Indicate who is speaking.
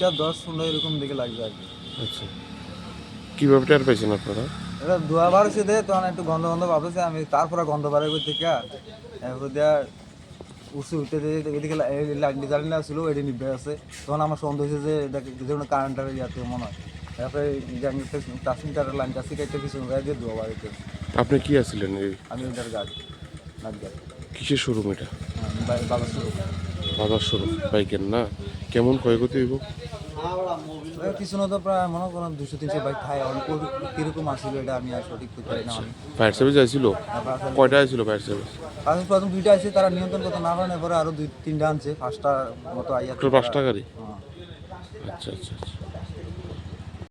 Speaker 1: 2:10-15 এরকম দিকে লাগবে আর কি।
Speaker 2: আচ্ছা, কীভাবে টের পাইছেন আপনারা?
Speaker 1: এটা ধোয়া বাড়ছে দে তখন একটু গন্ধ গন্ধ ভাবতেছে আমি, তারপরে গন্ধ বাড়ে কই থেকে এরপর দিয়া উঠছে, উঠতে দিয়ে এদিকে লাইন জ্বালিয়ে ছিল, এটি নিভে আছে। তখন আমার সন্দেহ হয়েছে যে এটা যে কোনো কারেন্টের ইয়াতে মনে হয়। তারপরে ট্রান্সমিটারের লাইনটা সিগারেটের পিছনে গায়ে দিয়ে ধোয়া বাড়িতে।
Speaker 2: আপনি কি আছিলেন এই
Speaker 1: আমি এটার গাড়ি নাচ গাড়ি
Speaker 2: কিসের শোরুম এটা?
Speaker 1: বাবার শুরু
Speaker 2: বাজার শোরুম বাইকের না? কেমন ক্ষয়ক্ষতি হইব?
Speaker 1: পিছনে তো প্রায় মনে করেন 200-300 বাইক খায়, অল্প কিরকম আসছিল এটা আমি আর সঠিক করতে পারি না।
Speaker 2: ফায়ার সার্ভিস আইছিল? কয়টা আইছিল ফায়ার সার্ভিস?
Speaker 1: প্রথম 2টা আছে, তারা নিয়ন্ত্রণ করতে না পারেন, এরপরে আরো 2-3টা আনছে, 5টা মতো আইয়া।
Speaker 2: টোটাল 5টা গাড়ি? আচ্ছা আচ্ছা আচ্ছা।